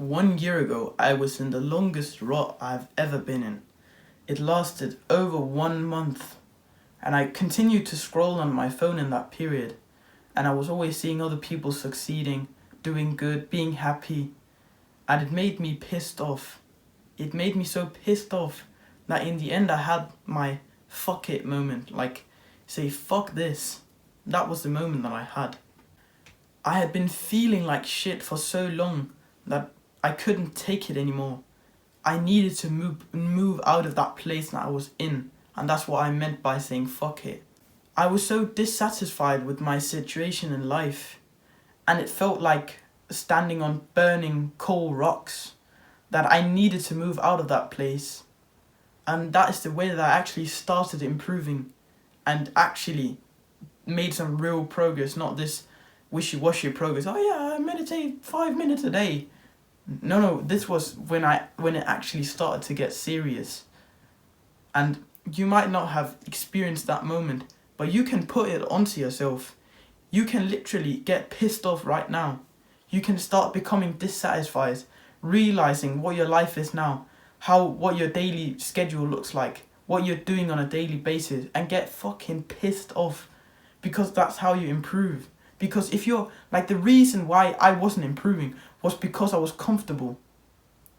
1 year ago, I was in the longest rut I've ever been in. It lasted over 1 month, and I continued to scroll on my phone in that period. And I was always seeing other people succeeding, doing good, being happy, and it made me pissed off. It made me so pissed off that in the end I had my fuck it moment, like say fuck this. That was the moment that I had. I had been feeling like shit for so long that I couldn't take it anymore. I needed to move out of that place that I was in, and that's what I meant by saying fuck it. I was so dissatisfied with my situation in life, and it felt like standing on burning coal rocks, that I needed to move out of that place. And that is the way that I actually started improving and actually made some real progress, not this wishy-washy progress. Oh yeah, I meditate 5 minutes a day. No, this was when it actually started to get serious. And you might not have experienced that moment, but you can put it onto yourself. You can literally get pissed off right now. You can start becoming dissatisfied, realizing what your life is now, what your daily schedule looks like, what you're doing on a daily basis, and get fucking pissed off, because that's how you improve. Because if you're like, the reason why I wasn't improving was because I was comfortable.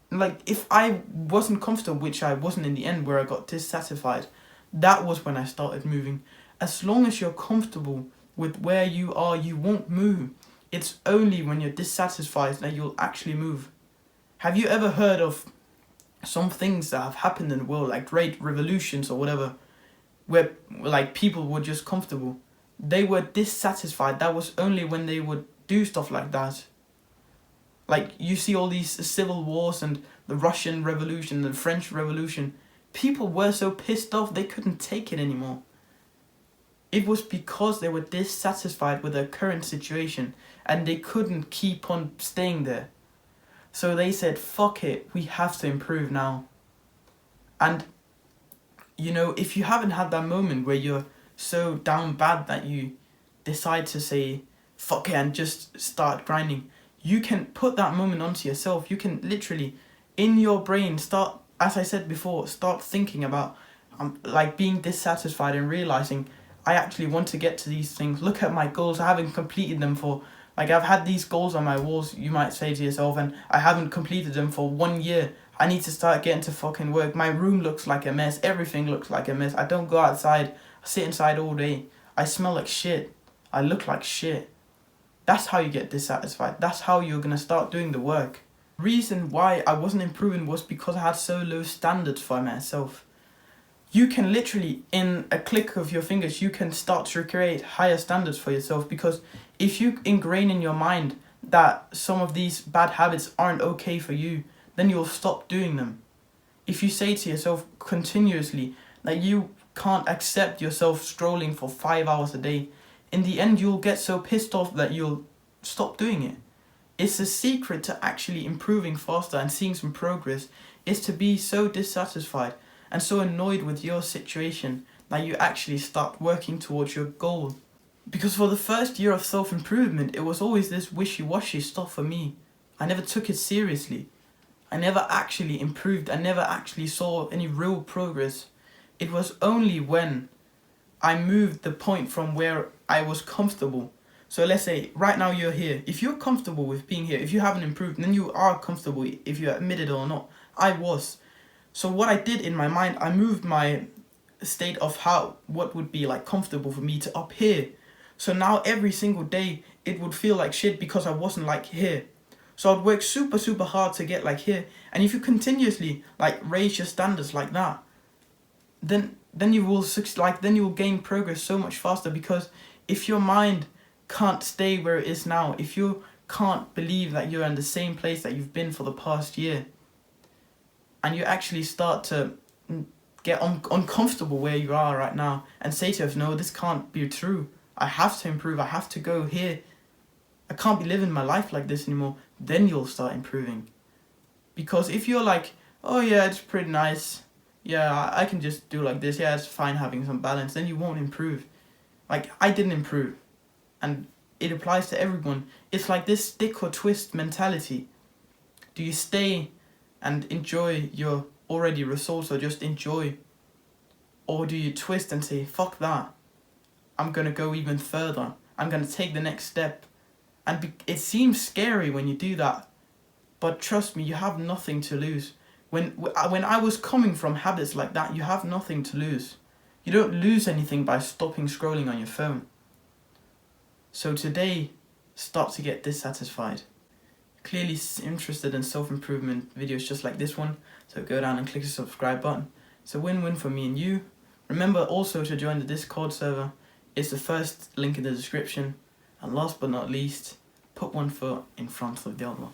Like, if I wasn't comfortable, which I wasn't in the end, where I got dissatisfied, that was when I started moving. As long as you're comfortable with where you are, you won't move. It's only when you're dissatisfied that you'll actually move. Have you ever heard of some things that have happened in the world, like great revolutions or whatever, where like people were just comfortable? They were dissatisfied. That was only when they would do stuff like that. Like, you see all these civil wars and the Russian Revolution, the French Revolution. People were so pissed off they couldn't take it anymore. It was because they were dissatisfied with their current situation and they couldn't keep on staying there. So they said, fuck it, we have to improve now. And, if you haven't had that moment where you're so down bad that you decide to say, fuck it, and just start grinding, you can put that moment onto yourself. You can literally, in your brain, start, as I said before, start thinking about like being dissatisfied and realizing, I actually want to get to these things. Look at my goals. I haven't completed them for, like, I've had these goals on my walls, you might say to yourself, and I haven't completed them for 1 year. I need to start getting to fucking work. My room looks like a mess. Everything looks like a mess. I don't go outside. I sit inside all day. I smell like shit. I look like shit. That's how you get dissatisfied. That's how you're going to start doing the work. Reason why I wasn't improving was because I had so low standards for myself. You can literally, in a click of your fingers, you can start to create higher standards for yourself, because if you ingrain in your mind that some of these bad habits aren't okay for you, then you'll stop doing them. If you say to yourself continuously that you can't accept yourself strolling for 5 hours a day, in the end you'll get so pissed off that you'll stop doing it. It's a secret to actually improving faster and seeing some progress, is to be so dissatisfied and so annoyed with your situation that you actually start working towards your goal. Because for the first year of self-improvement, it was always this wishy-washy stuff for me. I never took it seriously. I never actually improved. I never actually saw any real progress. It was only when I moved the point from where I was comfortable. So let's say right now you're here. If you're comfortable with being here, if you haven't improved, then you are comfortable, if you admit it or not. I was. So what I did in my mind, I moved my state of what would be like comfortable for me to up here. So now every single day it would feel like shit because I wasn't like here. So I'd work super, super hard to get like here. And if you continuously like raise your standards like that, then you will gain progress so much faster. Because if your mind can't stay where it is now, if you can't believe that you're in the same place that you've been for the past year, and you actually start to get uncomfortable where you are right now and say to yourself, no, this can't be true. I have to improve. I have to go here. I can't be living my life like this anymore. Then you'll start improving. Because if you're like, oh yeah, it's pretty nice. Yeah, I can just do like this. Yeah, it's fine having some balance. Then you won't improve. Like, I didn't improve. And it applies to everyone. It's like this stick or twist mentality. Do you stay and enjoy your already results, or just enjoy? Or do you twist and say, fuck that, I'm going to go even further, I'm going to take the next step? And it seems scary when you do that, but trust me, you have nothing to lose. When I was coming from habits like that, you have nothing to lose. You don't lose anything by stopping scrolling on your phone. So today, start to get dissatisfied. Clearly interested in self-improvement videos just like this one, so go down and click the subscribe button. It's a win-win for me and you. Remember also to join the Discord server. It's the first link in the description. And last but not least, put one foot in front of the other.